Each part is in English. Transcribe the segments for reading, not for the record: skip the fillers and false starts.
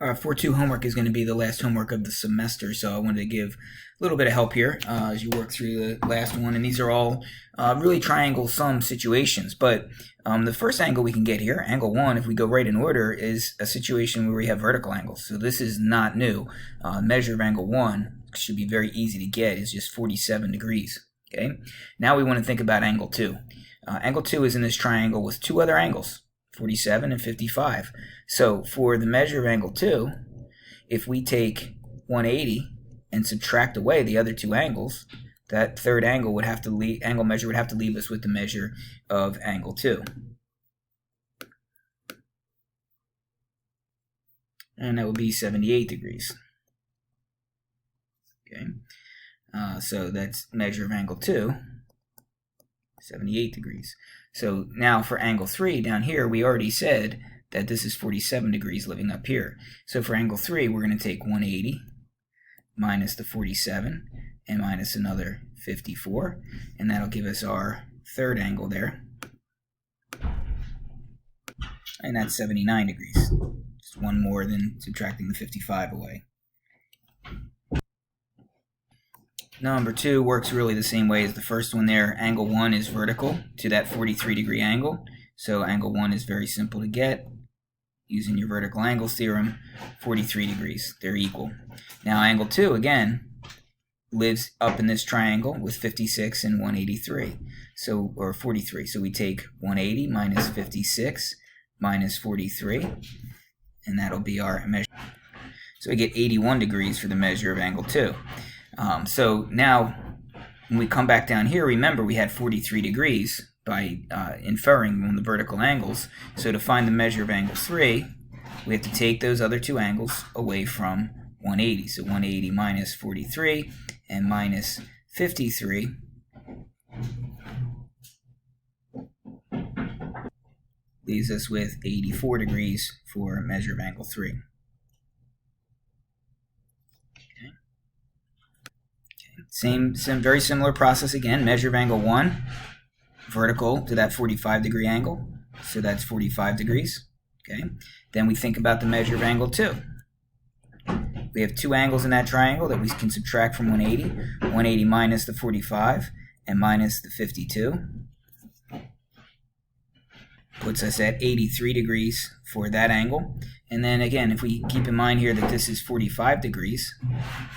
4-2 homework is going to be the last homework of the semester, so I wanted to give a little bit of help here as you work through the last one. And these are all really triangle sum situations. But the first angle we can get here, angle 1, if we go right in order, is a situation where we have vertical angles. So this is not new. Measure of angle 1 should be very easy to get. It's just 47 degrees. Okay. Now we want to think about angle 2. Angle 2 is in this triangle with two other angles, 47 and 55. So for the measure of angle 2, if we take 180 and subtract away the other two angles, that third angle would have to angle measure would have to leave us with the measure of angle 2. And that would be 78 degrees. Okay. So that's measure of angle 2, 78 degrees. So now for angle 3 down here, we already said that this is 47 degrees living up here. So for angle 3, we're going to take 180 minus the 47 and minus another 54, and that'll give us our third angle there. And that's 79 degrees. Just one more than subtracting the 55 away. Number 2 works really the same way as the first one there. Angle 1 is vertical to that 43 degree angle. So angle 1 is very simple to get. Using your vertical angles theorem, 43 degrees. They're equal. Now angle 2, again, lives up in this triangle with 56 and 183. So, or 43. So we take 180 minus 56 minus 43, and that'll be our measure. So we get 81 degrees for the measure of angle 2. So now, when we come back down here, remember we had 43 degrees by inferring on the vertical angles. So to find the measure of angle 3, we have to take those other two angles away from 180. So 180 minus 43 and minus 53 leaves us with 84 degrees for measure of angle 3. Same very similar process again. Measure of angle 1, vertical to that 45 degree angle. So that's 45 degrees. Okay. Then we think about the measure of angle 2. We have two angles in that triangle that we can subtract from 180. 180 minus the 45 and minus the 52 puts us at 83 degrees for that angle. And then again, if we keep in mind here that this is 45 degrees,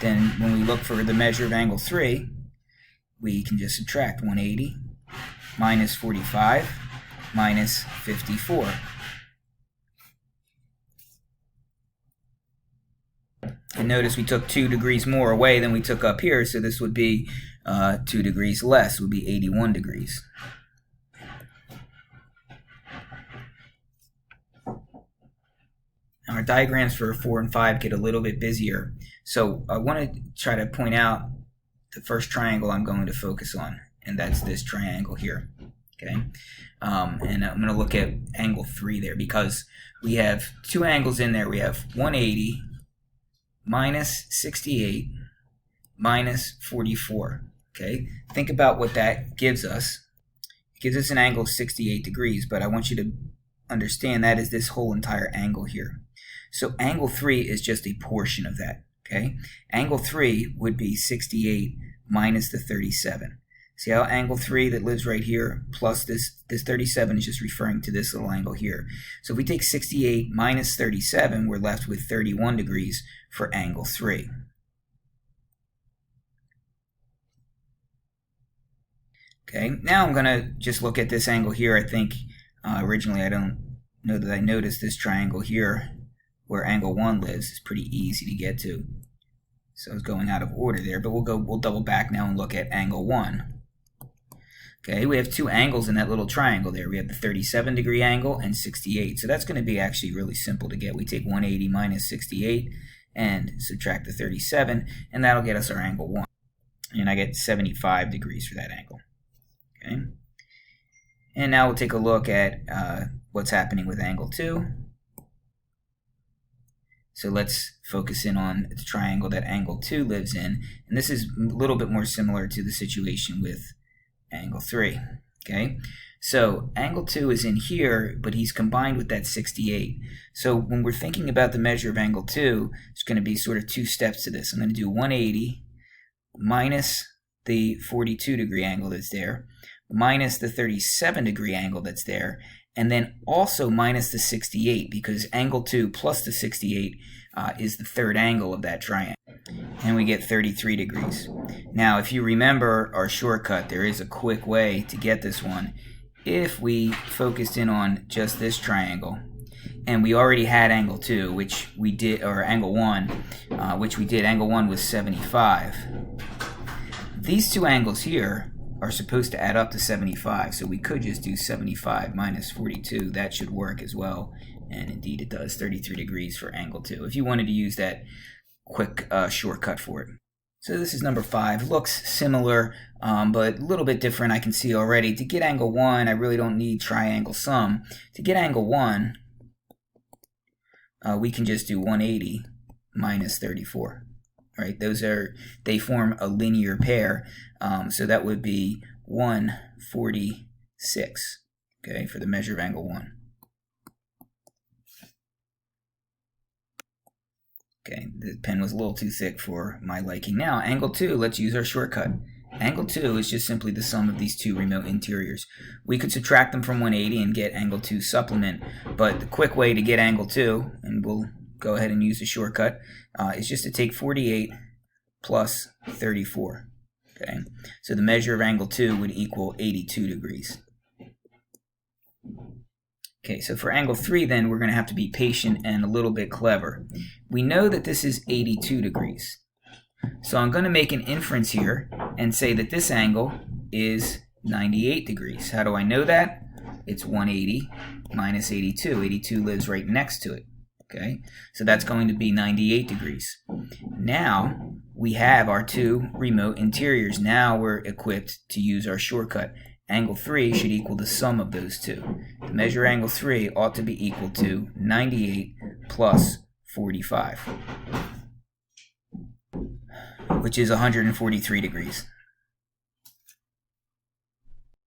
then when we look for the measure of angle 3, we can just subtract 180 minus 45 minus 54. And notice we took 2 degrees more away than we took up here, so this would be 2 degrees less, would be 81 degrees. Our diagrams for 4 and 5 get a little bit busier. So I want to try to point out the first triangle I'm going to focus on, and that's this triangle here. Okay, and I'm going to look at angle 3 there because we have two angles in there. We have 180 minus 68 minus 44. Okay, think about what that gives us. It gives us an angle of 68 degrees, but I want you to understand that is this whole entire angle here. So angle 3 is just a portion of that, okay? Angle 3 would be 68 minus the 37. See how angle 3 that lives right here plus this 37 is just referring to this little angle here. So if we take 68 minus 37, we're left with 31 degrees for angle 3. Okay, now I'm going to just look at this angle here. I think originally I don't know that I noticed this triangle here where angle 1 lives is pretty easy to get to. So I was going out of order there, but we'll double back now and look at angle 1. Okay, we have two angles in that little triangle there. We have the 37 degree angle and 68. So that's going to be actually really simple to get. We take 180 minus 68 and subtract the 37, and that'll get us our angle 1. And I get 75 degrees for that angle. Okay. And now we'll take a look at what's happening with angle 2. So let's focus in on the triangle that angle 2 lives in. And this is a little bit more similar to the situation with angle 3. Okay, So angle 2 is in here, but he's combined with that 68. So when we're thinking about the measure of angle 2, it's going to be sort of two steps to this. I'm going to do 180 minus the 42 degree angle that's there, minus the 37 degree angle that's there, and then also minus the 68, because angle 2 plus the 68 is the third angle of that triangle. And we get 33 degrees. Now, if you remember our shortcut, there is a quick way to get this one. If we focused in on just this triangle, and we already had angle 2, which we did, or angle 1, which we did. Angle 1 was 75. These two angles here are supposed to add up to 75, so we could just do 75 minus 42. That should work as well, and indeed it does, 33 degrees for angle 2, if you wanted to use that quick shortcut for it. So this is number 5. Looks similar, but a little bit different, I can see already. To get angle 1, I really don't need triangle sum. To get angle 1, we can just do 180 minus 34. Right? They form a linear pair, so that would be 146, okay, for the measure of angle 1. Okay, the pen was a little too thick for my liking. Now, angle 2, let's use our shortcut. Angle 2 is just simply the sum of these two remote interiors. We could subtract them from 180 and get angle 2 supplement, but the quick way to get angle 2, and we'll go ahead and use the shortcut, is just to take 48 plus 34. Okay, so the measure of angle 2 would equal 82 degrees. Okay, so for angle 3 then, we're going to have to be patient and a little bit clever. We know that this is 82 degrees. So I'm going to make an inference here and say that this angle is 98 degrees. How do I know that? It's 180 minus 82. 82 lives right next to it. Okay, so that's going to be 98 degrees. Now we have our two remote interiors. Now we're equipped to use our shortcut. Angle 3 should equal the sum of those two. The measure angle 3 ought to be equal to 98 plus 45, which is 143 degrees.